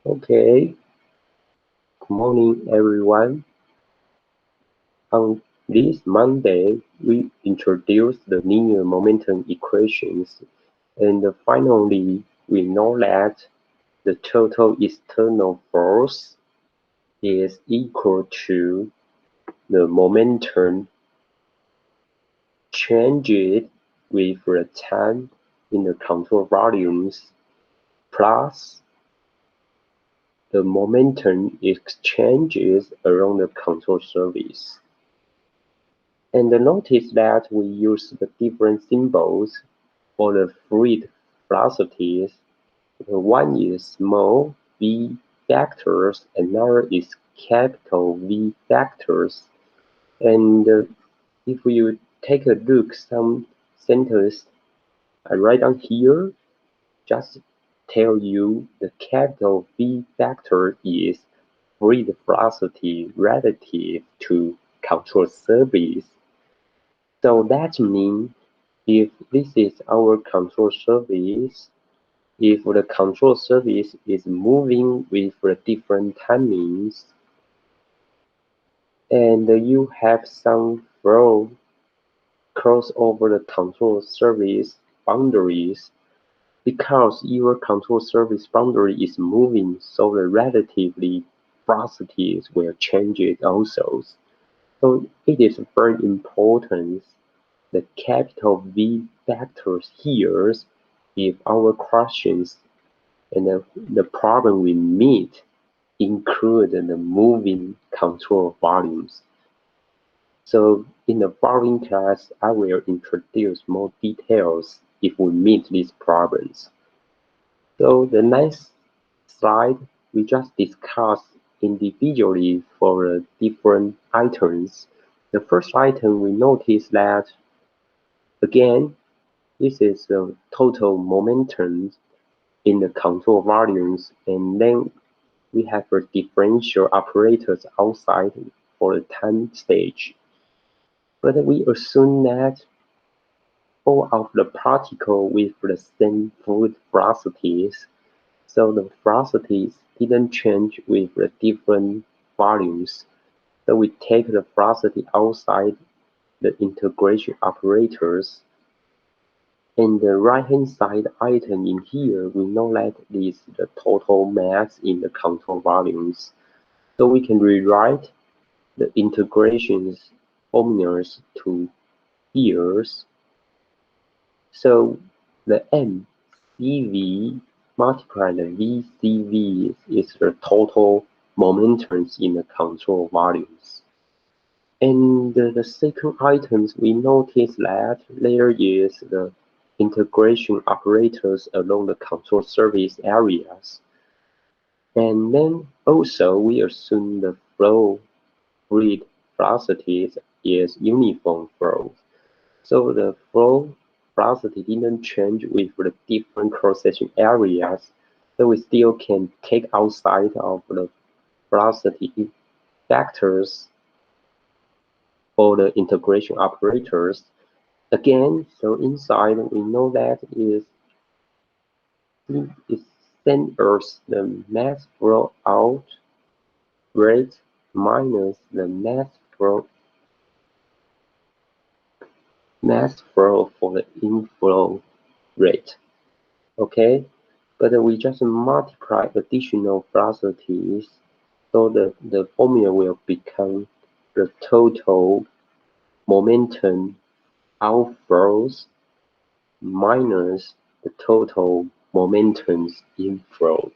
Okay, good morning everyone. On this Monday, we introduced the linear momentum equations, and finally, we know that the total external force is equal to the momentum changed with the time in the control volumes plus the momentum exchanges around the control surface. And notice that we use the different symbols for the fluid velocities. One is small v vectors, another is capital V vectors. And if you take a look some sentence I write down here, just tell you the capital V vector is fluid velocity relative to control surface. So that means if this is our control surface, if the control surface is moving with different timings, and you have some flow cross over the control surface boundaries, because your control surface boundary is moving, so the relatively velocities will change it also. So it is very important the capital V vectors here if our questions and the problem we meet include the moving control volumes. So in the following class, I will introduce more details if we meet these problems. So the next slide, we just discuss individually for the different items. The first item, we notice that, again, this is the total momentum in the control volumes, and then we have a differential operators outside for the time stage. But we assume that all of the particles with the same fluid velocities, so the velocities didn't change with the different volumes. So we take the velocity outside the integration operators. In the right-hand side item in here, we know that is the total mass in the control volumes. So we can rewrite the integrations formulas to years. So the mCv multiplied the vCv is the total momentums in the control volumes. And the second items, we notice that there is the integration operators along the control surface areas. And then also we assume the flow fluid velocity is uniform flow. So the flow velocity didn't change with the different cross-section areas. So we still can take outside of the velocity factors for the integration operators. Again, so inside we know that is send us the mass flow out rate minus the mass flow for the inflow rate. Okay, but we just multiply additional velocities, so the formula will become the total momentum outflows minus the total momentums inflows.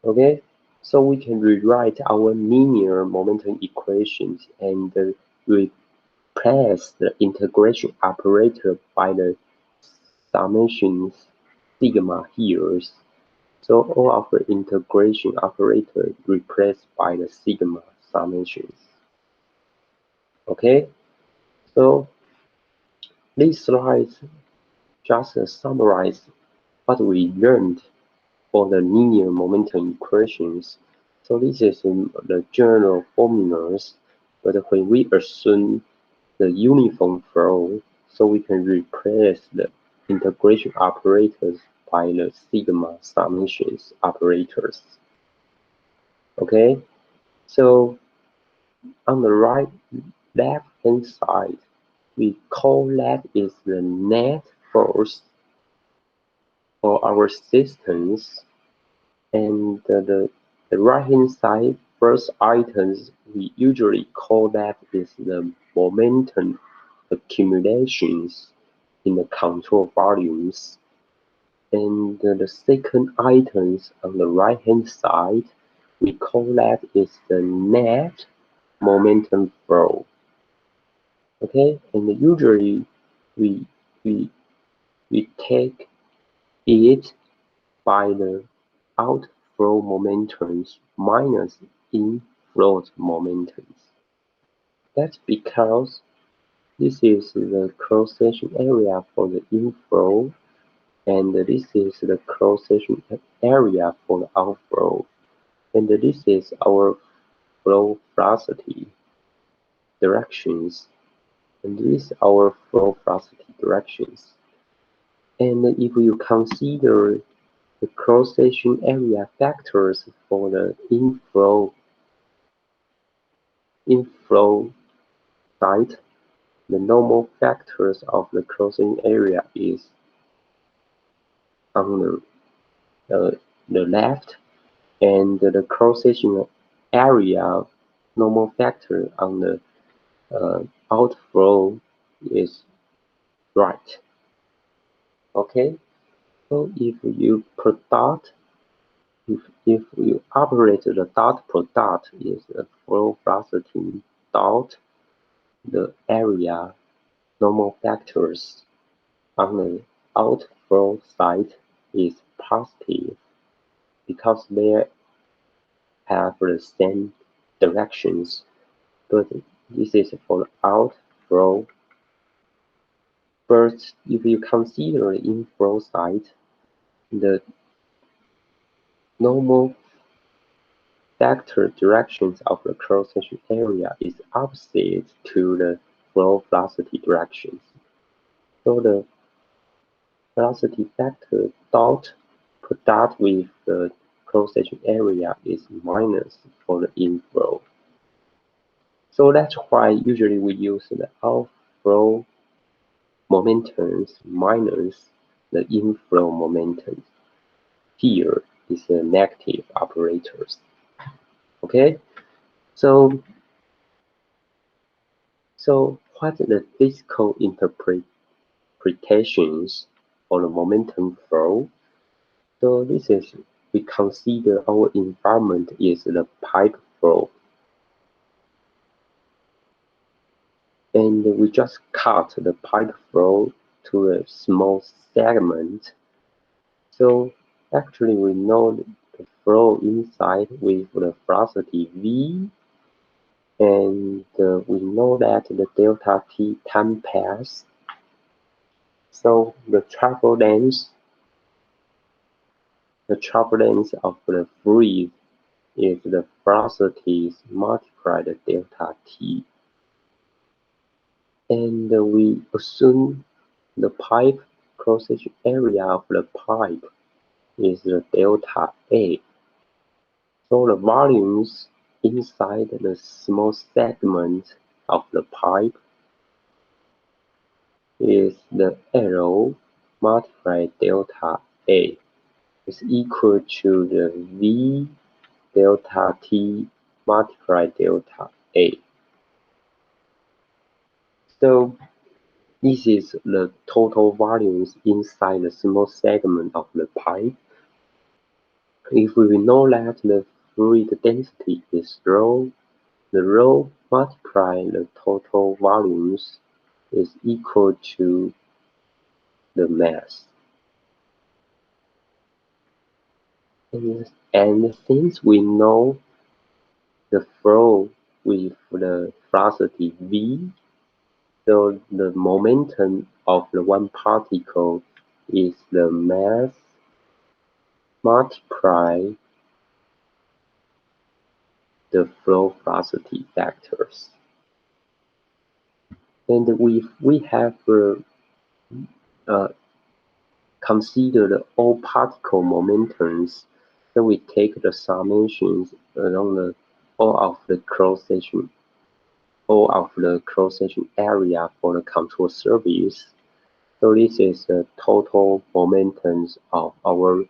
Okay, so we can rewrite our linear momentum equations and replace the integration operator by the summations sigma here. So all of the integration operator replaced by the sigma summations. Okay, so these slides just summarize what we learned for the linear momentum equations. So this is the general formulas, but when we assume the uniform flow, so we can replace the integration operators by the sigma summations operators. Okay, so on the left hand side, we call that is the net force for our systems, and the right hand side first items we usually call that is the momentum accumulations in the control volumes. And the second items on the right hand side, we call that is the net momentum flow. Okay, and usually we we we take it by the outflow momentums minus inflow momentums. That's because this is the cross-section area for the inflow, and this is the cross-section area for the outflow, and this is our flow velocity directions, and this is our flow velocity directions. And if you consider the cross-section area factors for the inflow side, the normal factors of the crossing area is on the left, and the cross-section area normal factor on the outflow is right. Okay, so if you operate the dot product is the flow velocity dot the area normal factors on the outflow side is positive because they have the same directions, but this is for the outflow. First, if you consider the inflow side, the normal factor directions of the cross-section area is opposite to the flow velocity directions. So the velocity factor dot product with the cross-section area is minus for the inflow. So that's why usually we use the outflow momentums minus the inflow momentums. Here is the negative operators. Okay, so what are the physical interpretations for the momentum flow? So this is, we consider our environment is the pipe flow, and we just cut the pipe flow to a small segment. So actually we know the flow inside with the velocity v, and we know that the delta t time pass. So the travel length of the fluid is the velocities multiplied delta t. And we assume the pipe cross-section area of the pipe is the delta A. So the volumes inside the small segment of the pipe is the L multiplied delta A is equal to the V delta T multiplied delta A. So this is the total volumes inside the small segment of the pipe. If we know that the fluid density is rho, the rho multiplied the total volumes is equal to the mass. And since we know the flow with the velocity v, so the momentum of the one particle is the mass multiply the flow velocity factors. And we have consider all particle momentums. So we take the summations along all of the cross-section area for the control surface. So this is the total momentums of our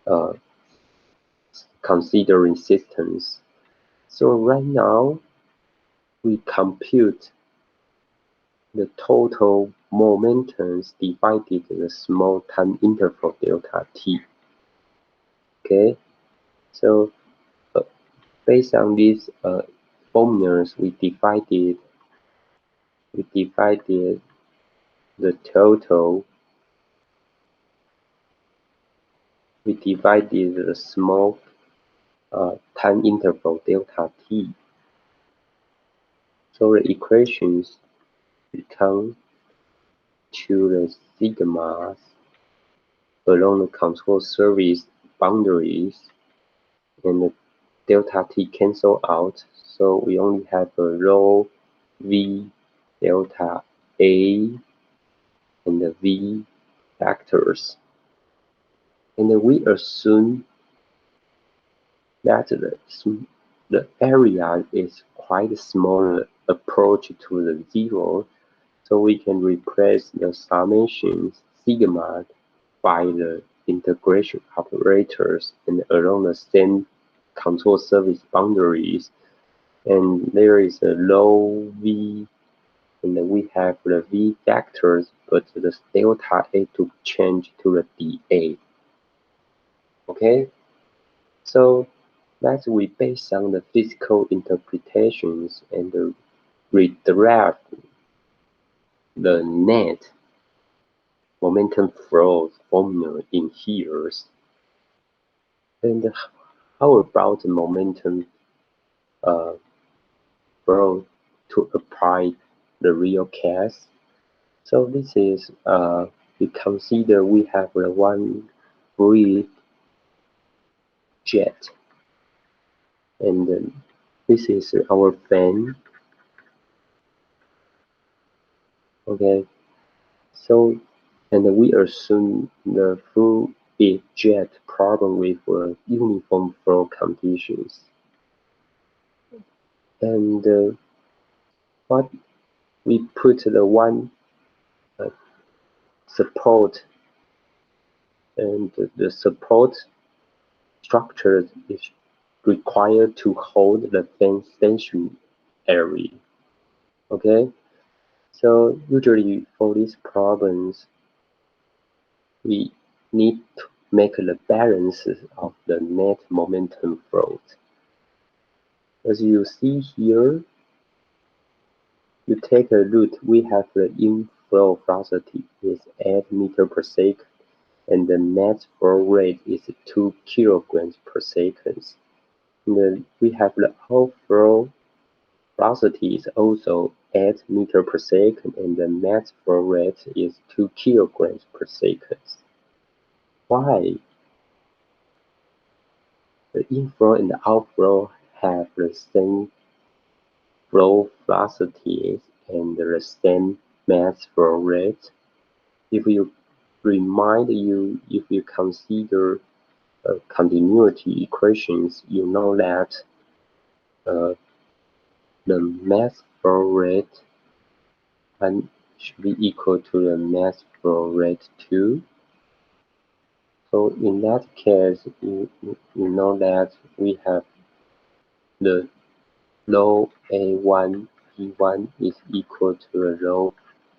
uh, considering systems. So right now we compute the total momentums divided the small time interval delta t. Okay, so based on these formulas, we divided the total. We divided the small time interval delta t. So the equations become to the sigmas along the control surface boundaries, and the delta t cancel out, so we only have a rho v delta a and the v vectors. And we assume that the area is quite small, approach to the zero, so we can replace the summation sigma by the integration operators and along the same control surface boundaries. And there is a low v, and we have the v vectors, but the delta a to change to the dA. Okay, so that's we based on the physical interpretations and redraft the net momentum flow formula in here. And how about the momentum flow to apply the real case? So this is we consider we have the one free jet, and this is our fan. Okay, so and we assume the fluid jet problem with uniform flow conditions. And what we put the one support, and the support structure is required to hold the fan stationary. Okay, so usually for these problems, we need to make the balance of the net momentum flow. As you see here, you take a look, we have the inflow velocity is 8 meters per second, and the net flow rate is 2 kilograms per second. And then we have the outflow velocity is also 8 meters per second, and the net flow rate is 2 kilograms per second. Why? The inflow and the outflow have the same flow velocities and the same mass flow rate. If you if you consider continuity equations, you know that the mass flow rate should be equal to the mass flow rate 2. So in that case, you know that we have the rho A1 V1 is equal to the rho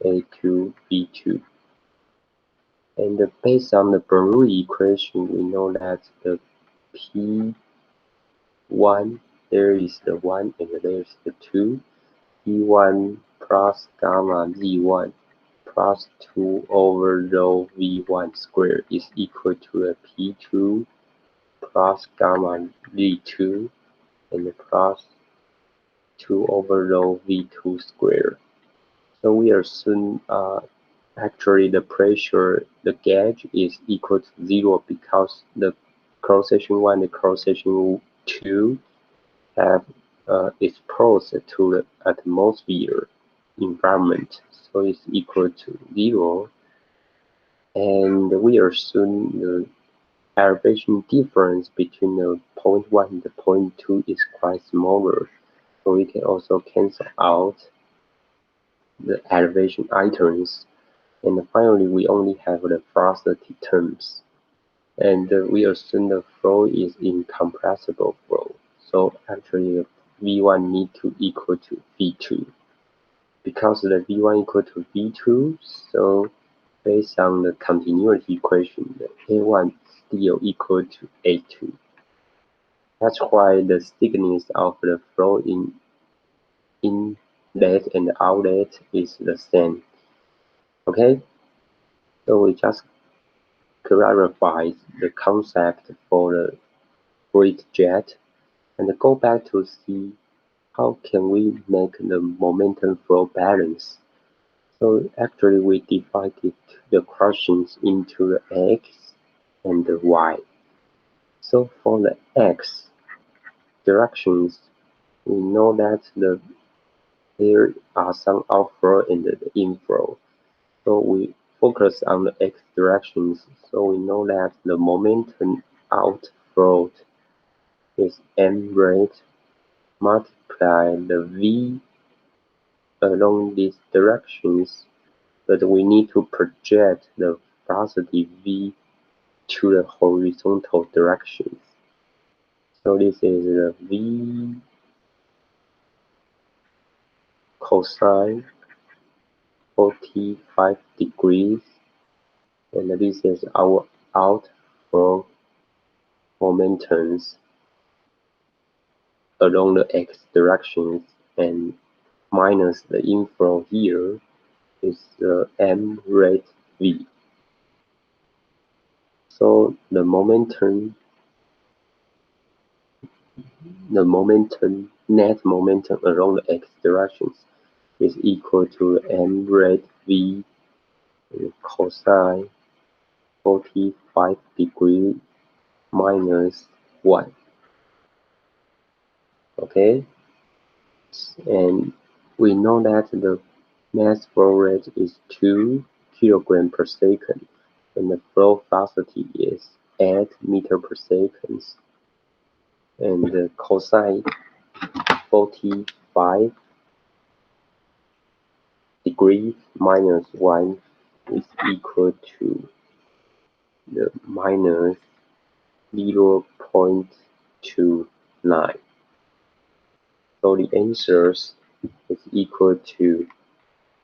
A2 V2. And based on the Bernoulli equation, we know that the P1, there is the 1 and there is the 2. P1 plus gamma Z1 plus 2 over rho V1 squared is equal to a P2 plus gamma Z2 and plus 2 over rho V2 squared. So we assume actually the pressure, the gauge is equal to 0 because the cross-section 1 and cross-section 2 have exposed to the atmosphere environment, so it's equal to 0. And we assume the elevation difference between the point 1 and the point 2 is quite smaller, so we can also cancel out the elevation items. And finally, we only have the velocity terms. And we assume the flow is incompressible flow. So actually, the V1 need to equal to V2. Because the V1 equal to V2, so based on the continuity equation, the A1 still equal to A2. That's why the thickness of the flow in inlet and outlet is the same. Okay, so we just clarify the concept for the fluid jet and go back to see how can we make the momentum flow balance. So actually we divided the questions into the X and the Y. So for the X directions, we know that there are some outflow and the inflow. So we focus on the X directions, so we know that the momentum outflow is m rate multiply the V along these directions, but we need to project the velocity V to the horizontal directions. So this is the V cosine 45 degrees, and this is our outflow momentums along the x directions, and minus the inflow here is the m rate V. So the net momentum along the x directions is equal to m rate V cosine 45 degrees minus 1. Okay, and we know that the mass flow rate is 2 kilograms per second, and the flow velocity is 8 meters per second, and the cosine 45 degrees minus 1 is equal to the minus 0.29. So the answer is equal to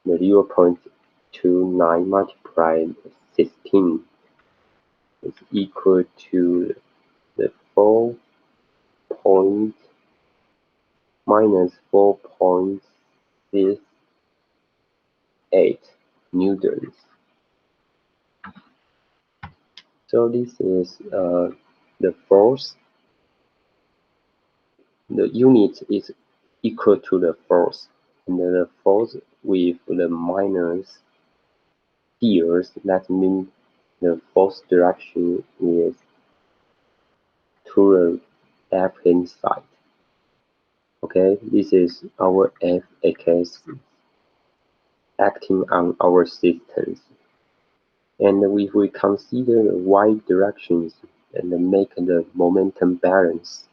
the 0.29 multiplied 16 is equal to the 4 point minus 4.68 newtons. So this is the force. The unit is equal to the force, and the force with the minus here, that means the force direction is to the left hand side. Okay, this is our Fx acting on our systems. And if we consider the y directions and make the momentum balance,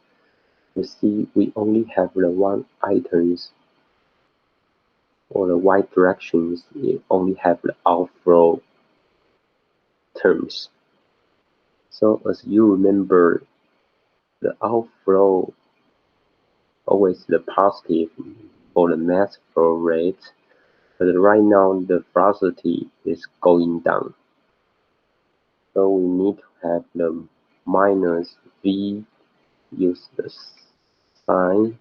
you see we only have the one items, or the y directions, we only have the outflow terms. So as you remember, the outflow always the positive for the mass flow rate, but right now the velocity is going down. So we need to have the minus V, use the sine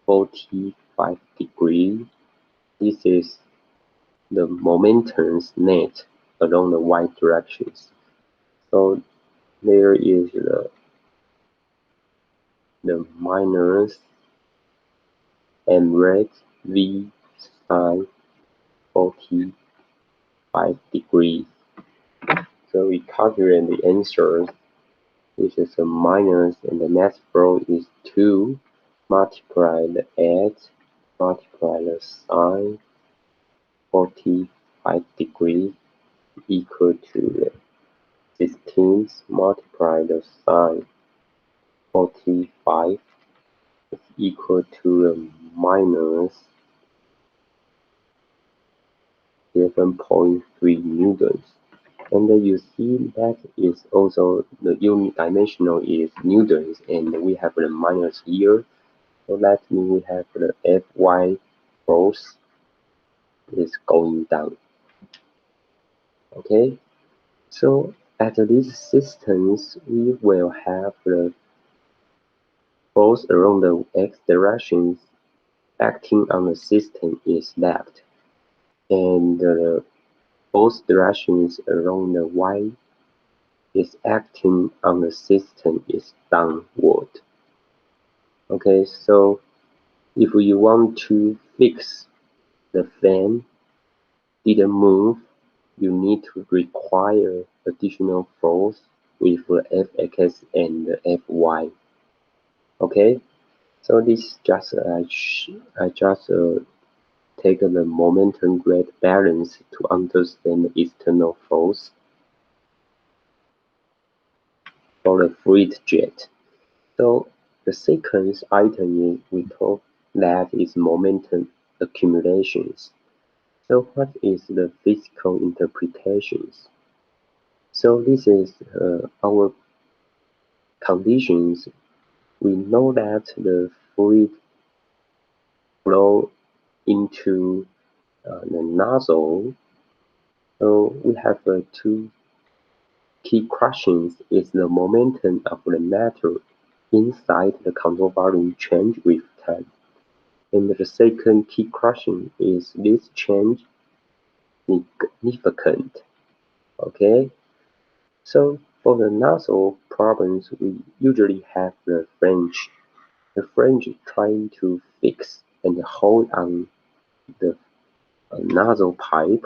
45 degrees. This is the momentum's net along the y directions. So there is the minus m rate V sine 45 degrees. So we calculate the answer. This is a minus, and the mass flow is 2 multiply the 8 multiply the sine 45 degrees equal to the 16 multiplied the sine 45 is equal to minus 11.3 newtons. And you see that is also the unidimensional is newtons, and we have the minus here. So that means we have the Fy force is going down. Okay, so at this distance, we will have the force around the x direction acting on the system is left, and the force directions around the y is acting on the system is downward. Okay, so if you want to fix the fan didn't move, you need to require additional force with the Fx and the Fy. Okay, so this just I just take the momentum rate balance to understand the external force for the fluid jet. So the second item is we talk that is momentum accumulations. So what is the physical interpretations? So this is our conditions. We know that the fluid flow into the nozzle. So we have two key questions. Is the momentum of the matter inside the control volume change with time? And the second key question is this change significant? Okay, so for the nozzle problems, we usually have the flange trying to fix and hold on the nozzle pipe.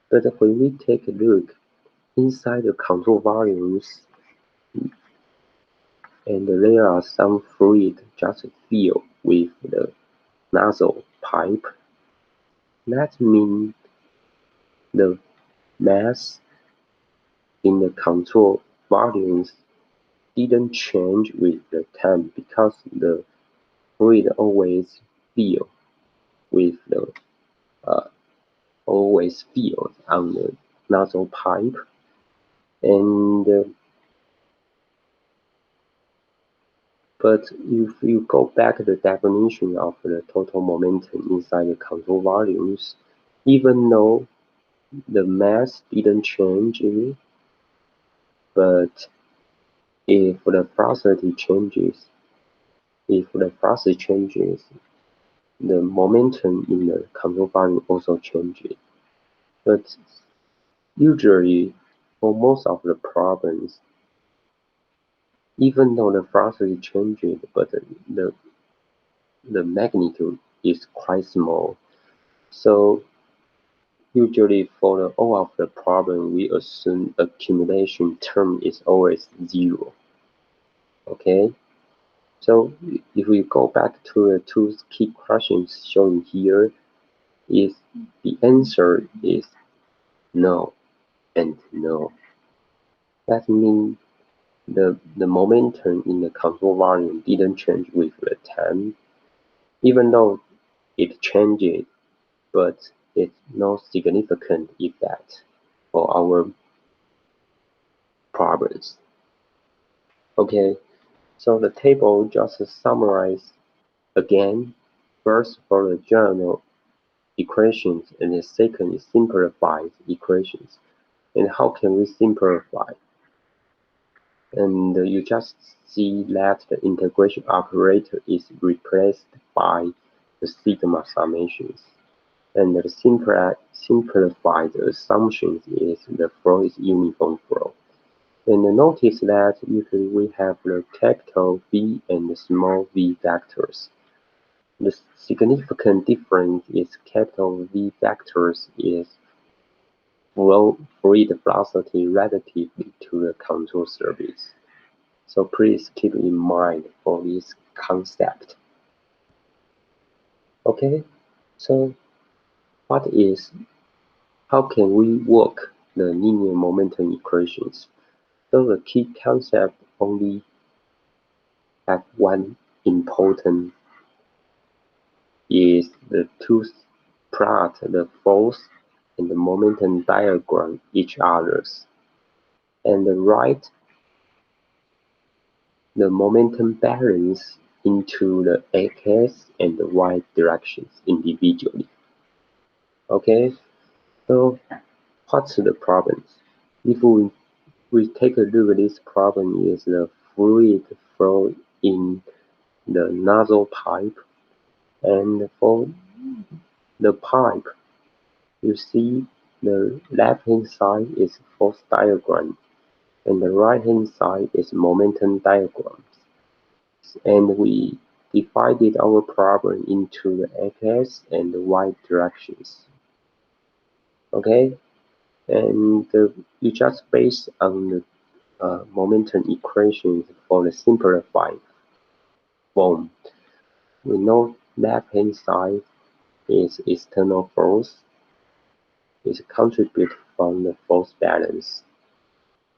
But when we take a look inside the control volumes, and there are some fluid just filled with the nozzle pipe, that means the mass in the control volumes didn't change with the time because the fluid always fill with the always filled on the nozzle pipe. And but if you go back to the definition of the total momentum inside the control volumes, even though the mass didn't change, but if the velocity changes, the momentum in the control volume also changes. But usually, for most of the problems, even though the velocity changes, but the magnitude is quite small. So usually for all of the problem, we assume accumulation term is always zero. Okay, so if we go back to the two key questions shown here, is the answer is no and no. That means the momentum in the control volume didn't change with the time, even though it changes, but it's no significant effect for our problems. Okay, so the table just summarizes again, first for the general equations, and the second is simplified equations. And how can we simplify? And you just see that the integration operator is replaced by the sigma summations. And the simplified assumptions is the flow is uniform flow. And notice that usually we have the capital V and the small v vectors. The significant difference is capital V vectors is fluid velocity relatively to the control surface. So please keep in mind for this concept. Okay, so what is How can we work the linear momentum equations? So the key concept only have one important is to plot the force and the momentum diagram each others, and write the momentum balance into the x and the y directions individually. Okay, so what's the problem? If we take a look at this problem is the fluid flow in the nozzle pipe, and for the pipe you see the left hand side is force diagram and the right hand side is momentum diagrams, and we divided our problem into the x and the y directions. Okay, and you just base on the momentum equations for the simplified form. We know left hand side is external force is contributed from the force balance,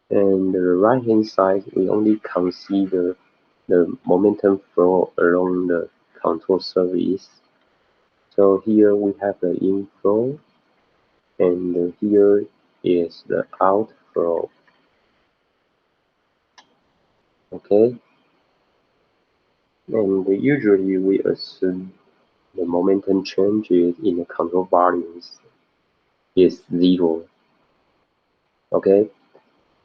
and the right hand side we only consider the momentum flow along the control surface. So here we have the inflow, and here is the outflow. Okay, and usually we assume the momentum changes in the control volumes is zero. Okay,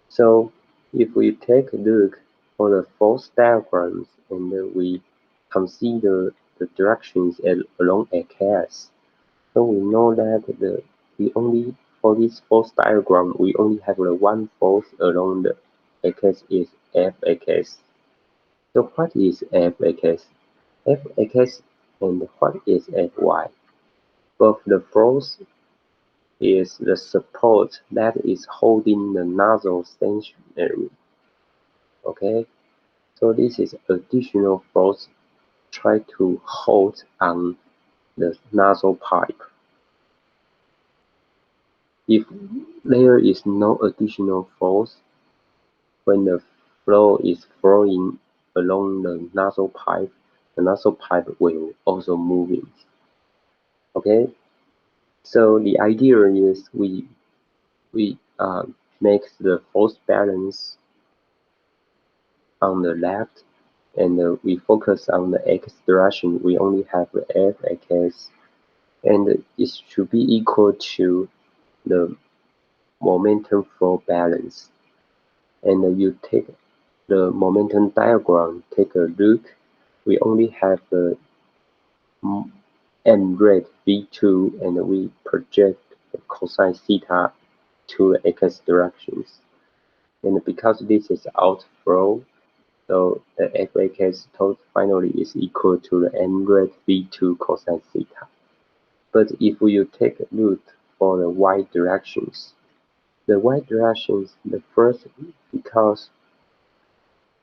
so if we take a look for the force diagrams and we consider the directions along x, so we know that we only for this force diagram we only have the one force along the x is Fx. So what is Fx? Fx and what is Fy? Both the force is the support that is holding the nozzle stationary. Okay, so this is additional force try to hold on the nozzle pipe. If there is no additional force, when the flow is flowing along the nozzle pipe will also moving. Okay, so the idea is we make the force balance on the left, and we focus on the x direction. We only have the Fx, and it should be equal to the momentum flow balance. And you take the momentum diagram, take a look. We only have the m rate v2, and we project the cosine theta to the x directions. And because this is outflow, so the Fx total finally is equal to the m rate v2 cosine theta. But if you take a look for the y directions, the y directions, the first, because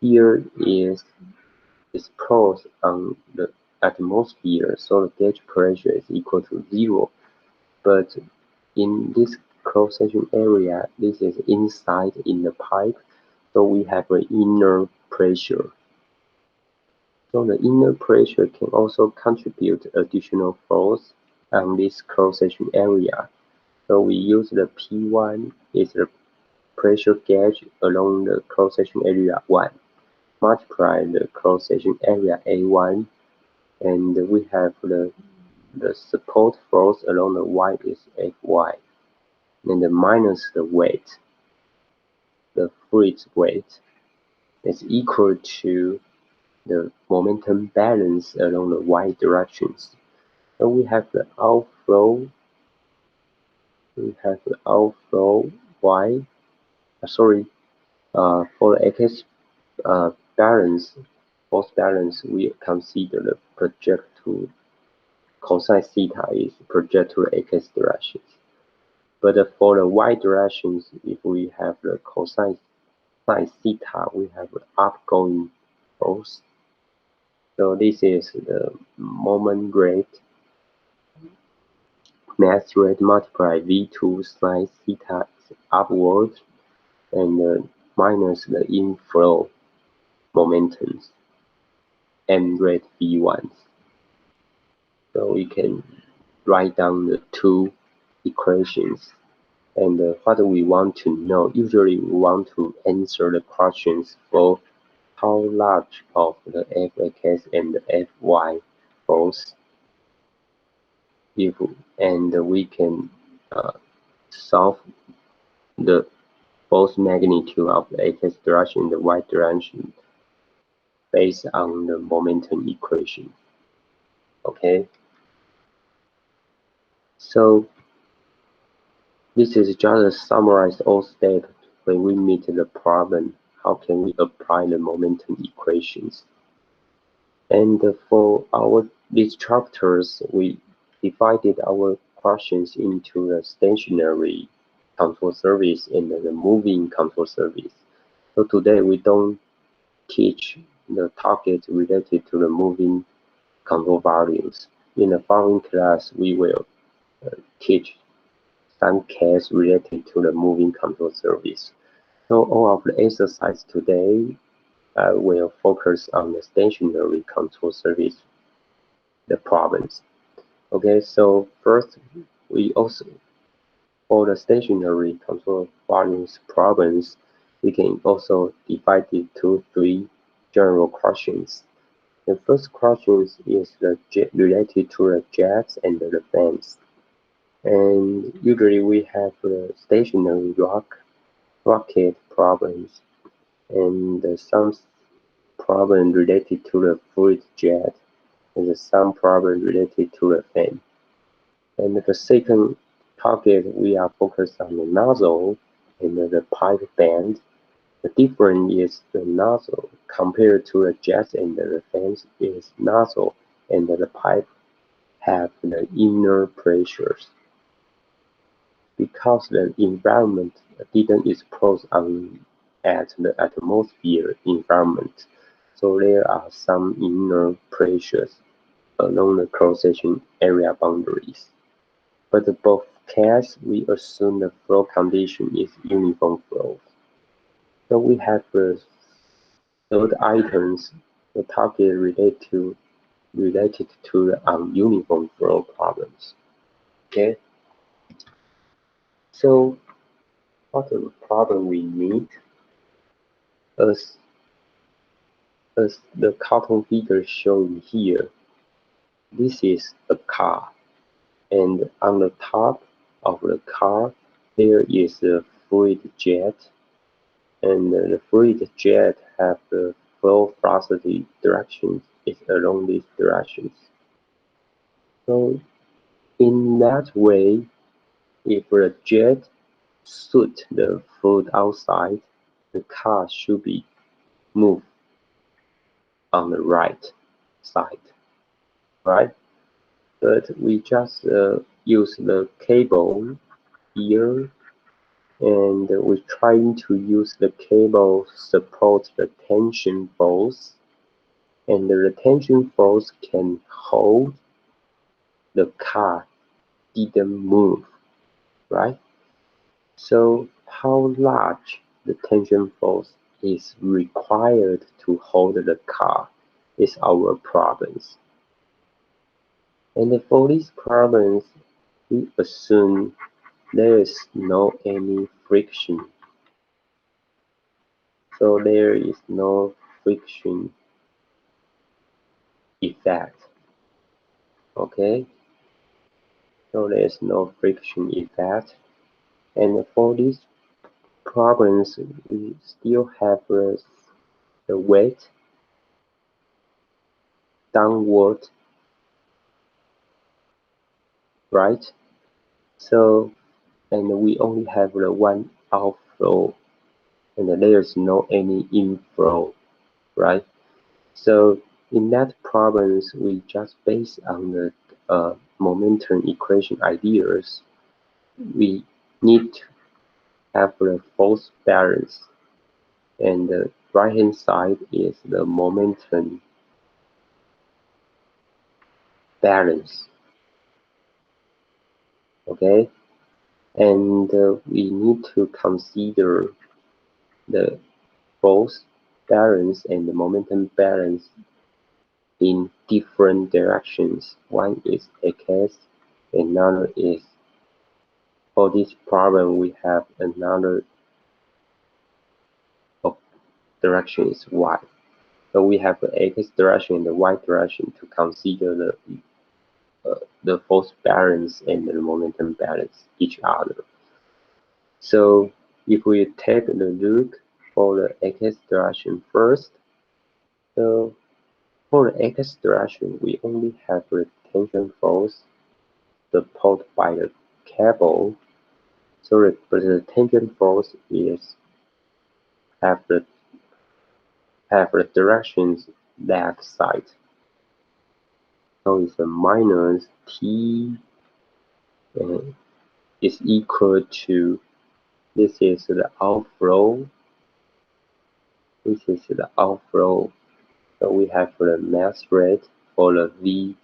here is posed on the atmosphere, so the gauge pressure is equal to 0. But in this cross-section area, this is inside in the pipe, so we have an inner pressure. So the inner pressure can also contribute additional force on this cross-section area. So we use the P1 is the pressure gauge along the cross-section area 1. Multiply the cross-section area A1, and we have the support force along the Y is Fy, and minus the weight, the fluid weight, is equal to the momentum balance along the Y directions. So we have the outflow, Y, for the X balance, force balance, we consider the project to cosine theta is project to the x directions. But for the y directions, if we have the cosine theta, we have the outgoing force. So this is the moment rate mass rate multiply v2 sine theta upward and minus the inflow momentum m rate v1. So we can write down the two equations. And what we want to know, usually we want to answer the questions for how large of the fx and the fy both, and we can solve the both magnitude of the x direction and the y direction based on the momentum equation. Okay, so this is just a summarized all steps when we meet the problem. How can we apply the momentum equations? And for these chapters, we divided our questions into the stationary control surface and the moving control surface. So today we don't teach the target related to the moving control values. In the following class, we will teach some case related to the moving control surface. So all of the exercise today will focus on the stationary control surface, the problems. Okay, so first we also, for the stationary control volumes problems, we can also divide it to three general questions. The first question is related to the jets and the fans. And usually we have stationary rocket problems and some problem related to the fluid jet and some problem related to the fan. And the second target, we are focused on the nozzle and the pipe band. The difference is the nozzle compared to the jets and the fans is nozzle and the pipe have the inner pressures. Because the environment didn't expose at the atmosphere environment, so there are some inner pressures along the cross-section area boundaries. But both cases, we assume the flow condition is uniform flow. So we have the third items, the target related to the uniform flow problems. Okay. So what are the problem we meet? As the cartoon figure shown here, this is a car, and on the top of the car there is a fluid jet, and the fluid jet have the flow velocity direction is along these directions. So in that way, if the jet suit the fluid outside, the car should be moved on the right side, right? But we just use the cable here, and we're trying to use the cable support the tension force, and the tension force can hold the car didn't move, right? So how large the tension force is required to hold the car is our problems. And for these problems, we assume there is no any friction. So there is no friction effect. Okay? So there is no friction effect. And for these problems, we still have the weight downward, right? So, and we only have the one outflow, and there is no any inflow, right? So in that problems, we just based on the momentum equation ideas, we need to have the force balance, and the right hand side is the momentum balance. Okay, and we need to consider the force balance and the momentum balance in different directions. One is x, another is, for this problem we have another of direction is y. So we have the x direction and the y direction to consider the force balance and the momentum balance each other. So if we take a look for the x direction first, so for the x direction we only have the tension force supported by the cable. So the tension force is have the directions left side. So it's a minus T is equal to, this is the outflow, this is the outflow. So we have the mass rate for the V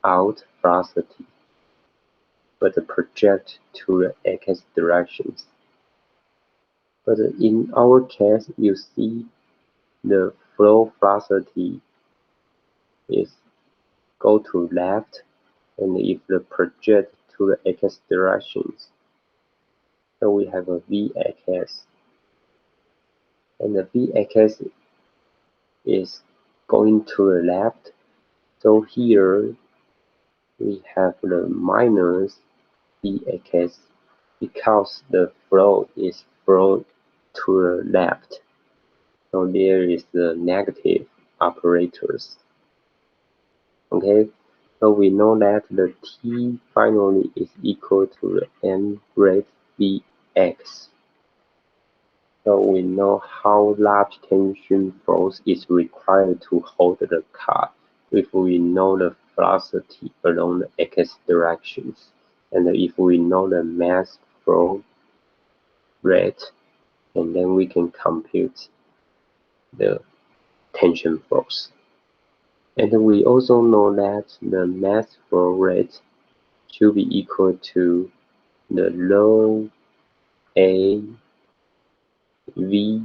out velocity, but project to the x directions. But in our case, you see the flow velocity is go to left, and if the project to the x directions, so we have a Vx, and the Vx is going to the left. So here we have the minus Vx because the flow is flow to the left. So there is the negative operators. Okay, so we know that the T finally is equal to the m rate Vx. So we know how large tension force is required to hold the car if we know the velocity along the x directions, and if we know the mass flow rate, and then we can compute the tension force. And we also know that the mass flow rate should be equal to the rho a v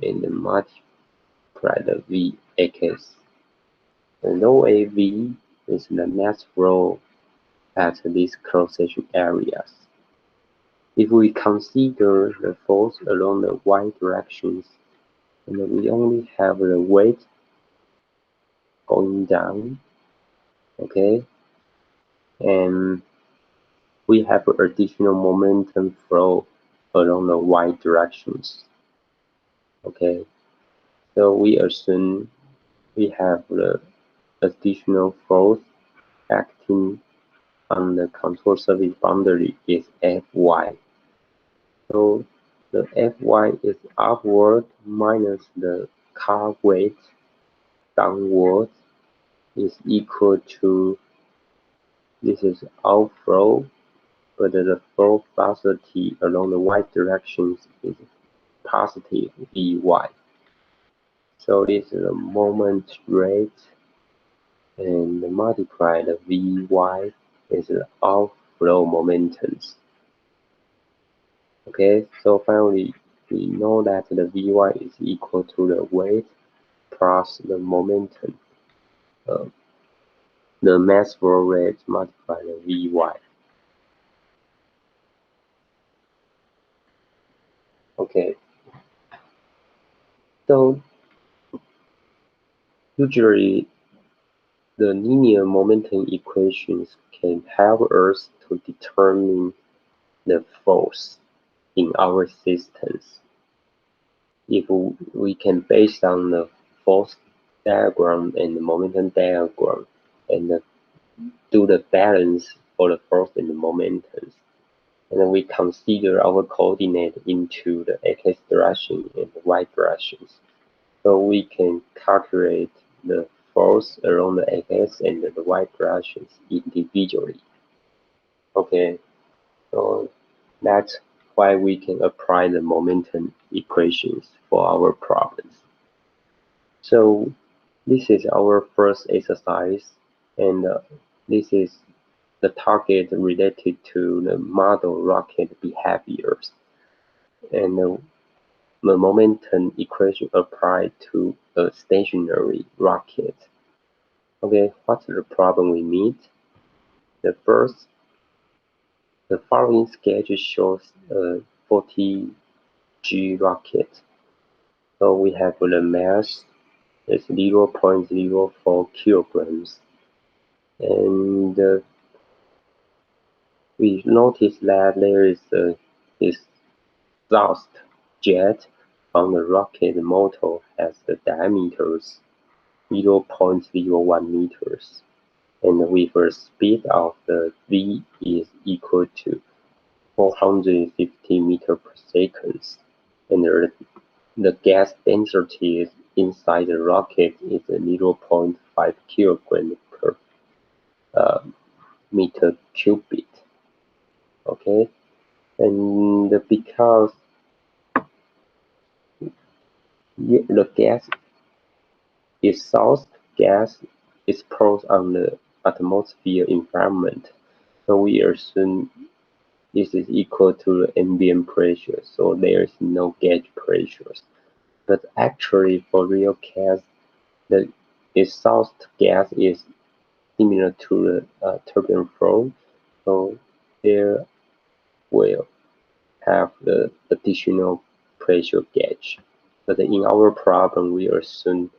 and multiply the Vx. The rho a v is the mass flow at these cross-section areas. If we consider the force along the y directions, and we only have the weight going down, okay, and we have additional momentum flow along the y directions, okay. So we assume we have the additional force acting on the control surface boundary is Fy. So the Fy is upward minus the car weight downward is equal to, this is outflow, but the flow velocity along the y directions is positive Vy. So this is the moment rate, and multiply the Vy is the outflow momentums. Okay, so finally we know that the Vy is equal to the weight plus the momentum, the mass flow rate multiplied by Vy. Okay, so usually the linear momentum equations can help us to determine the force in our systems. If we can, based on the force diagram and the momentum diagram, and do the balance for the force and the momentum, and then we consider our coordinate into the x direction and the y directions, so we can calculate the force along the x and the y directions individually. Okay, so that's why we can apply the momentum equations for our problems. So this is our first exercise, and this is the target related to the model rocket behaviors, and the momentum equation applied to a stationary rocket. Okay, what's the problem we meet? The first, the following sketch shows a 40G rocket. So we have the mass is 0.04 kilograms, and we notice that there is a exhaust jet on the rocket motor has the diameters 0.01 meters, and with a speed of the v is equal to 450 meters per second, and the gas density inside the rocket is 0.5 kilogram per uh, meter cubic. Okay, and because the gas exhaust gas explodes on the atmosphere environment, so we assume this is equal to the ambient pressure, so there is no gauge pressures. But actually, for real case, the exhaust gas is similar to the turbine flow, so there will have the additional pressure gauge. But in our problem, we assume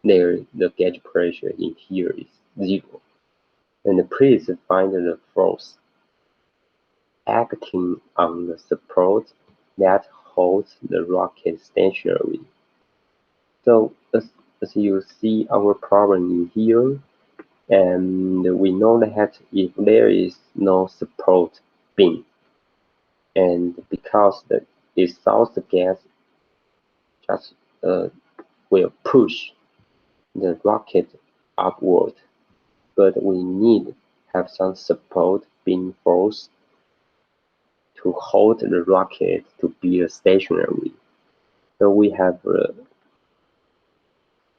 the gauge pressure in here is zero. And please find the force acting on the support that holds the rocket stationary. So as you see our problem in here, and we know that if there is no support beam, and because the exhaust gas just will push the rocket upward, but we need have some support beam force to hold the rocket to be stationary. So we have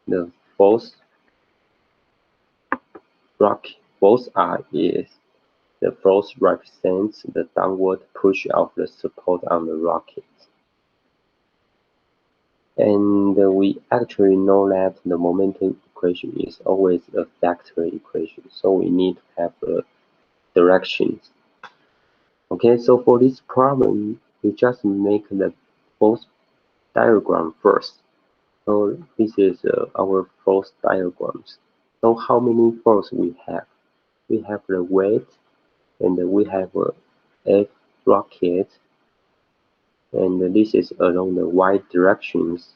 the force rocket force R is the force represents the downward push of the support on the rocket. And we actually know that the momentum equation is always a vector equation, so we need to have directions. Okay, so for this problem, we just make the force diagram first. So this is our force diagrams. So how many force we have? We have the weight, and we have F rocket, and this is along the y directions.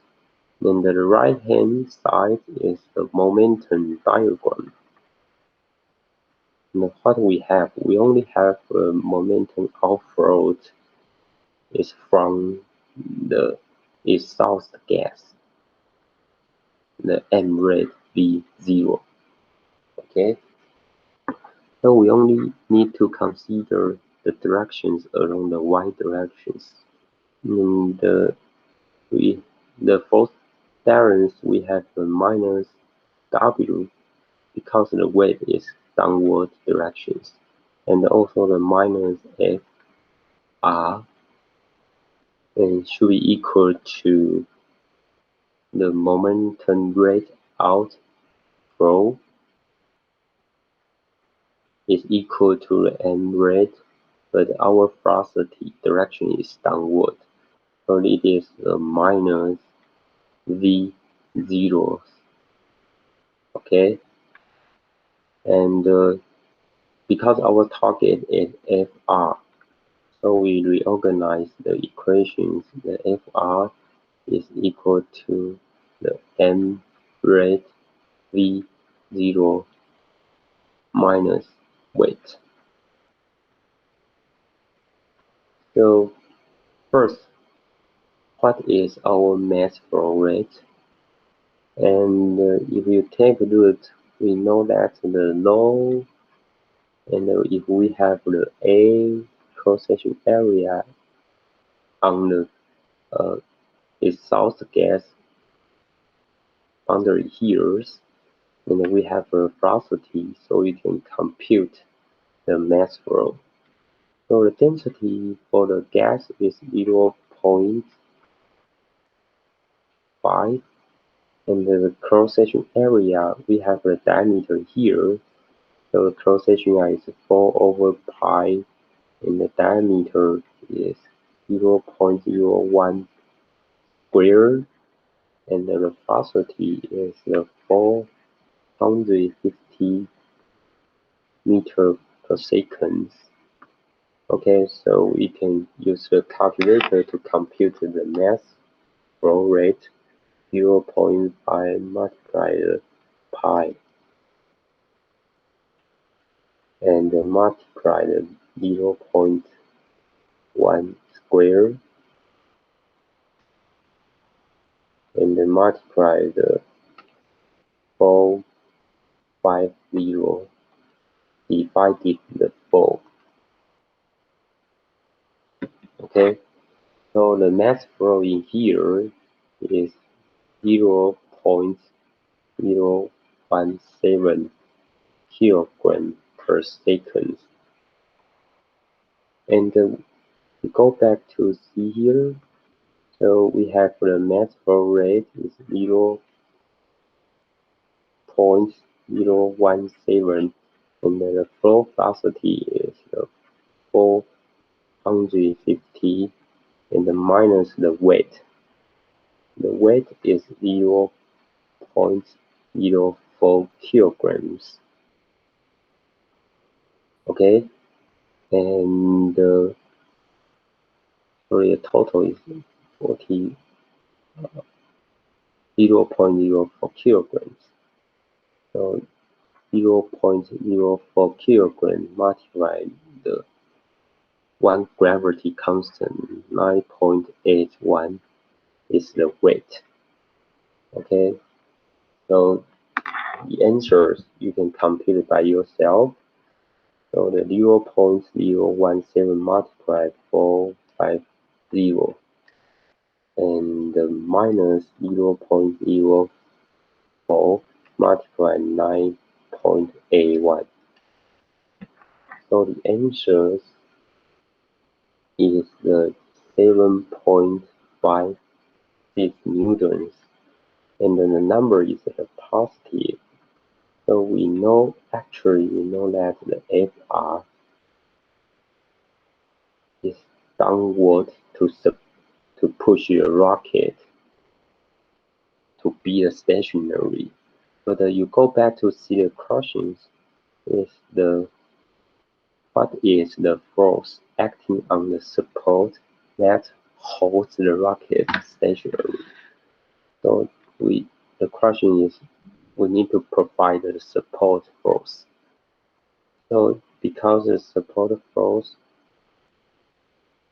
Then the right hand side is the momentum diagram. And what we have, we only have momentum outflow is from the exhaust gas, the m rate v0. Okay, so we only need to consider the directions along the y directions. And the force difference we have the minus w because the wave is downward directions, and also the minus f r and should be equal to the momentum rate outflow is equal to the m rate, but our velocity direction is downward, so it is minus v0. Okay, and because our target is fr, so we reorganize the equations. The fr is equal to the m rate v0 minus weight. So first, what is our mass flow rate? And if you take a look, we know that the low, and if we have the A cross-section area on the exhaust gas boundary here, and we have a velocity, so we can compute the mass flow. So the density for the gas is 0.5, and the cross-section area, we have the diameter here. So the cross-section area is 4 over pi, and the diameter is 0.01 squared, and the velocity is 450 meter per second. Okay, so we can use the calculator to compute the mass flow rate. 0.5 multiplied pi and multiplied 0.1 square and multiplied 450 divided the 4. Okay, so the mass flow in here is 0.017 kilogram per second. And we go back to see here. So we have the mass flow rate is 0.017, and the flow velocity is 450, and minus the weight. The weight is 0.04 kilograms. Okay, and so the total is 0.04 kilograms. So 0.04 kilogram multiplied the 1 gravity constant 9.81 is the weight. Okay, so the answers you can compute it by yourself. So the 0.017 multiplied 450 and the minus 0.04 multiplied 9.81. So the answers is the 7.56 newtons, and then the number is positive. So we know that the Fr is downward to push your rocket to be stationary. But you go back to see the questions, is what is the force acting on the support that holds the rocket stationary? So the question is, we need to provide the support force. So because the support force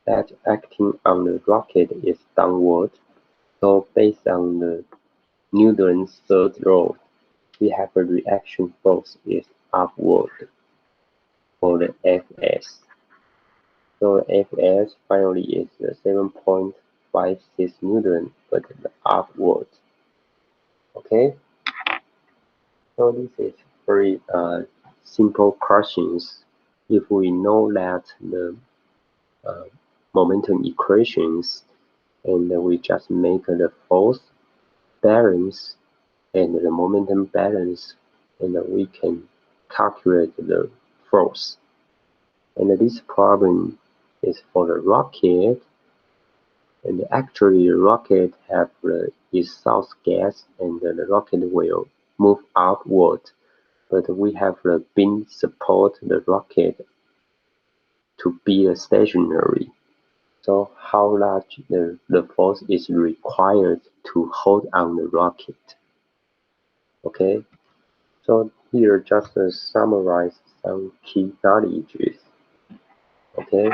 that acting on the rocket is downward, so based on the Newton's third law, we have a reaction force is upward for the Fs. So Fs finally is 7.56 Newton, but upward. Okay, so this is very simple questions. If we know that the momentum equations, and we just make the force balance and the momentum balance, and we can calculate the force. And this problem is for the rocket, and actually the rocket have the exhaust gas, and the rocket will move upward, but we have the beam support the rocket to be stationary. So how large the force is required to hold on the rocket? Okay, so here just to summarize some key knowledges. Okay,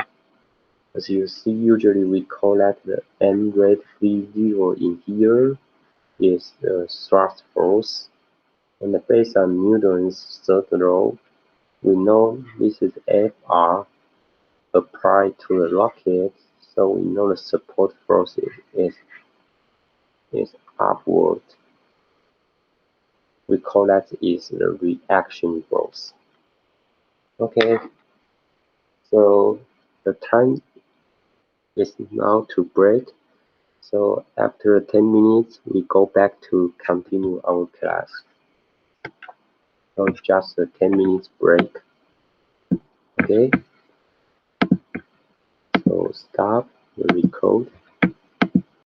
as you see, usually we call that the M rate free zero in here is the thrust force, and based on Newton's third law, we know this is Fr applied to the rocket, so we know the support force is upward. We call that is the reaction force. Okay, So the time is now to break. So after 10 minutes, we go back to continue our class. So just a 10 minutes break. Okay. So stop the record.